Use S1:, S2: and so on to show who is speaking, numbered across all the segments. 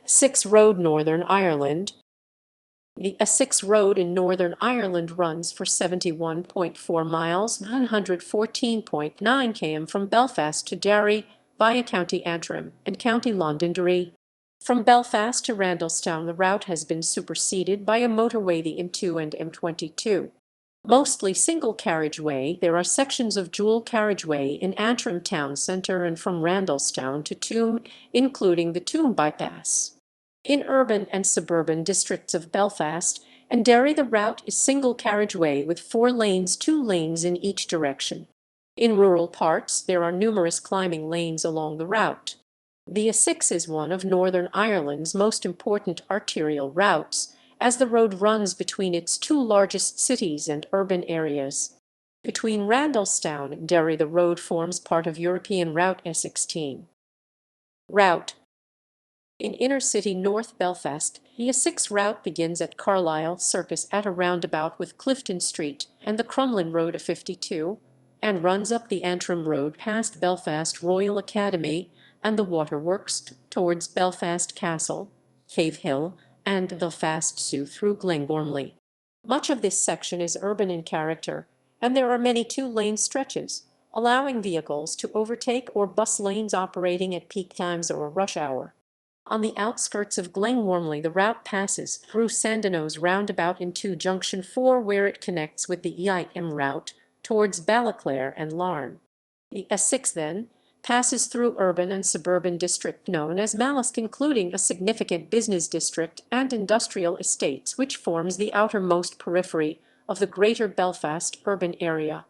S1: 6 Road, Northern Ireland. The Essex Road in Northern Ireland runs for 71.4 miles, 914.9 km from Belfast to Derry via County Antrim and County Londonderry. From Belfast to Randalstown, the route has been superseded by a motorway, the M2 and M22. Mostly single carriageway, there are sections of dual carriageway in Antrim town centre and from Randalstown to Toome, including the Toome bypass. In urban and suburban districts of Belfast and Derry, the route is single carriageway with 4 lanes, 2 lanes in each direction. In rural parts, there are numerous climbing lanes along the route. The A6 is one of Northern Ireland's most important arterial routes, as the road runs between its 2 largest cities and urban areas. Between Randalstown and Derry, the road forms part of European Route S16. Route. In inner-city North Belfast, the A6 route begins at Carlisle Circus at a roundabout with Clifton Street and the Crumlin Road A52, and runs up the Antrim Road past Belfast Royal Academy and the Waterworks towards Belfast Castle, Cave Hill, and Belfast Zoo through Glengormley. Much of this section is urban in character, and there are many 2-lane stretches, allowing vehicles to overtake or bus lanes operating at peak times or rush hour. On the outskirts of Glengormley, the route passes through Sandeno's roundabout into Junction 4, where it connects with the EIM route towards Ballyclare and Larne. The S6 then passes through urban and suburban district known as Mallusk, including a significant business district and industrial estates, which forms the outermost periphery of the Greater Belfast urban area.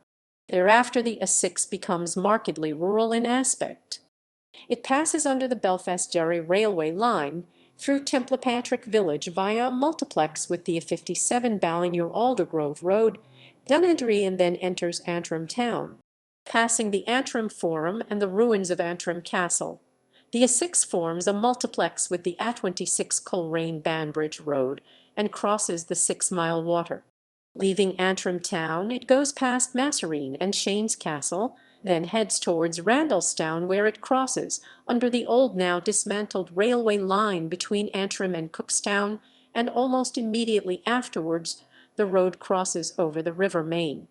S1: Thereafter, the S6 becomes markedly rural in aspect. It passes under the Belfast-Derry railway line through Templapatrick village via a multiplex with the A57 Ballinger-Aldergrove Road, Londonderry, and then enters Antrim town. Passing the Antrim Forum and the ruins of Antrim Castle, the A6 forms a multiplex with the A26 Coleraine-Banbridge Road and crosses the 6-mile water. Leaving Antrim town, it goes past Masserine and Shane's Castle, then heads towards Randalstown, where it crosses under the old, now dismantled railway line between Antrim and Cookstown, and almost immediately afterwards the road crosses over the River Main.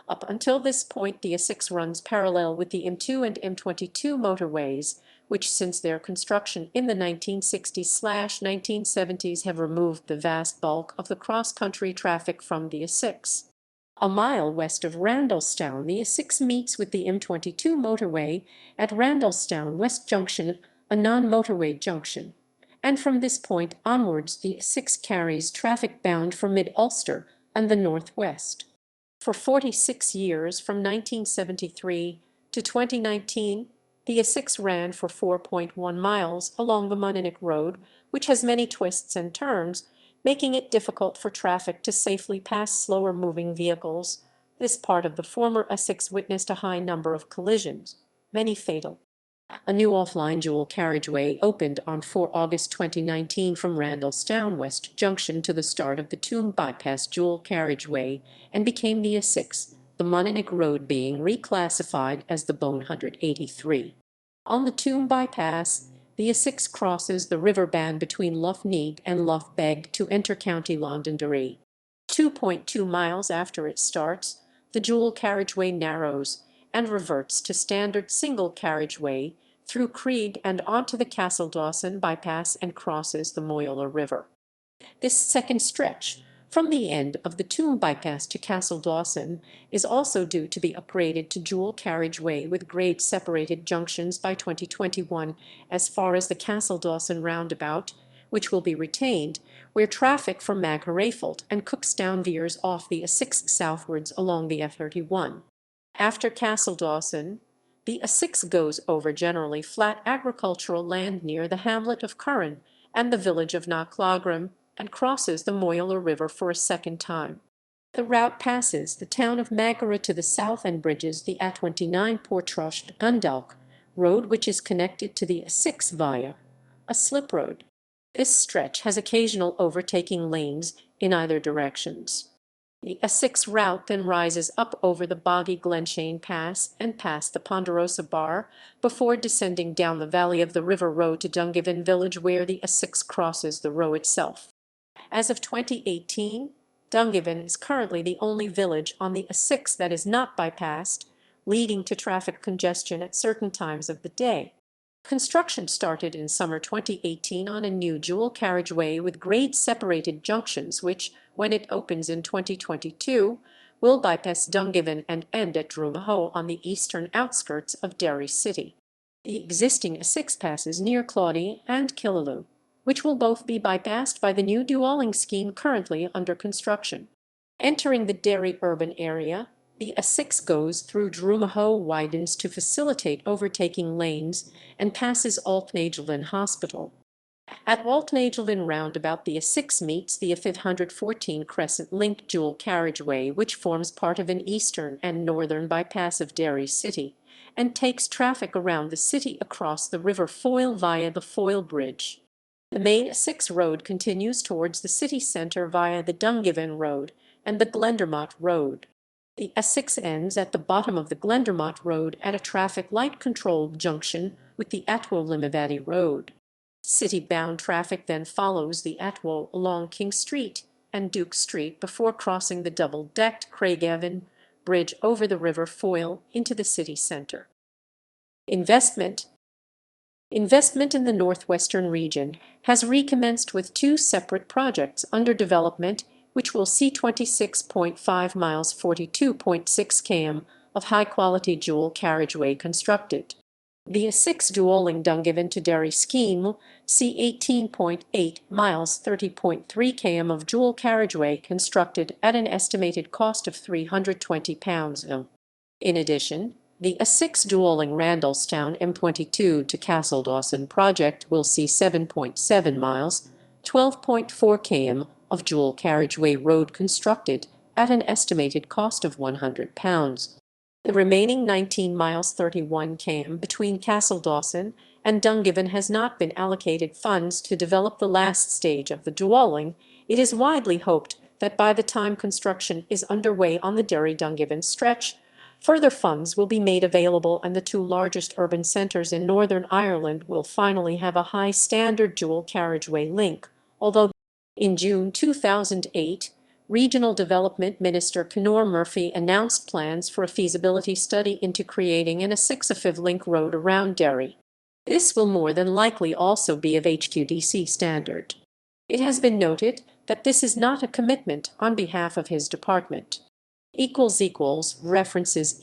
S1: Up until this point, the A6 runs parallel with the M2 and M22 motorways, which since their construction in the 1960s/1970s have removed the vast bulk of the cross-country traffic from the A6. A mile west of Randalstown, the A6 meets with the M22 motorway at Randalstown West Junction, a non-motorway junction, and from this point onwards the A6 carries traffic bound for Mid-Ulster and the northwest. For 46 years, from 1973 to 2019, the A6 ran for 4.1 miles along the Moninick Road, which has many twists and turns, making it difficult for traffic to safely pass slower-moving vehicles. This part of the former A6 witnessed a high number of collisions, many fatal. A new offline dual carriageway opened on 4 August 2019 from Randalstown West Junction to the start of the Toome bypass dual carriageway and became the A6, the Moninick Road being reclassified as the Bone 183. On the Toome bypass, the A6 crosses the River Bann between Lough Neagh and Lough Beg to enter County Londonderry. 2.2 miles after it starts, the dual carriageway narrows and reverts to standard single carriageway through Creed and onto the Castledawson bypass and crosses the Moyler River. This second stretch, from the end of the Toome bypass to Castledawson, is also due to be upgraded to dual carriageway with grade-separated junctions by 2021 as far as the Castledawson roundabout, which will be retained, where traffic from Magherafelt and Cookstown veers off the A6 southwards along the A31. After Castledawson, the A6 goes over generally flat agricultural land near the hamlet of Curran and the village of Knocklaughrim, and crosses the Moyler River for a second time. The route passes the town of Maghera to the south and bridges the A29 Portrush Dundalk road, which is connected to the A6 via a slip road. This stretch has occasional overtaking lanes in either directions. The A6 route then rises up over the boggy Glenshane Pass and past the Ponderosa Bar before descending down the valley of the River Row to Dungiven village, where the A6 crosses the Row itself. As of 2018, Dungiven is currently the only village on the A6 that is not bypassed, leading to traffic congestion at certain times of the day. Construction started in summer 2018 on a new dual carriageway with grade-separated junctions which, when it opens in 2022, will bypass Dungiven and end at Drumahoe on the eastern outskirts of Derry City. The existing A6 passes near Claudy and Killaloe, which will both be bypassed by the new dualling scheme currently under construction. Entering the Derry urban area, the A6 goes through Drumahoe, widens to facilitate overtaking lanes, and passes Altnagelvin Hospital. At Altnagelvin roundabout, the A6 meets the A514 Crescent Link dual carriageway, which forms part of an eastern and northern bypass of Derry City, and takes traffic around the city across the River Foyle via the Foyle Bridge. The main A6 road continues towards the city centre via the Dungiven Road and the Glendermott Road. The A6 ends at the bottom of the Glendermott Road at a traffic light-controlled junction with the Atwell-Limavady Road. City-bound traffic then follows the Atwell along King Street and Duke Street before crossing the double-decked Craigavon Bridge over the River Foyle into the city centre. Investment in the northwestern region has recommenced with two separate projects under development, which will see 26.5 miles 42.6 km of high-quality dual carriageway constructed. The A6 dualling Dungiven to Derry scheme will see 18.8 miles 30.3 km of dual carriageway constructed at an estimated cost of £320. In addition, the A6 dualling Randalstown M22 to Castledawson project will see 7.7 miles 12.4 km of dual carriageway road constructed at an estimated cost of £100. The remaining 19 miles 31 km between Castledawson and Dungiven has not been allocated funds to develop the last stage of the dualling. It is widely hoped that by the time construction is underway on the Derry-Dungiven stretch, further funds will be made available and the two largest urban centres in Northern Ireland will finally have a high-standard dual carriageway link, although in June 2008, Regional Development Minister Conor Murphy announced plans for a feasibility study into creating an A6 link road around Derry. This will more than likely also be of HQDC standard. It has been noted that this is not a commitment on behalf of his department. References